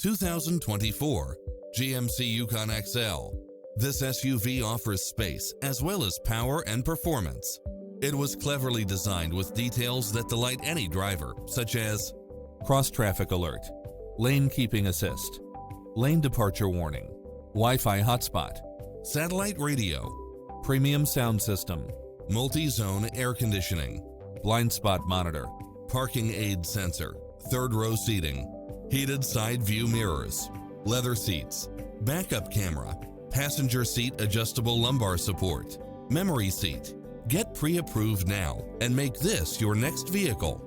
2024 GMC Yukon XL. This SUV offers space as well as power and performance. It was cleverly designed with details that delight any driver, such as cross-traffic alert, lane keeping assist, lane departure warning, Wi-Fi hotspot, satellite radio, premium sound system, multi-zone air conditioning, blind spot monitor, parking aid sensor, third row seating, heated side view mirrors, leather seats, backup camera, passenger seat adjustable lumbar support, memory seat. Get pre-approved now and make this your next vehicle.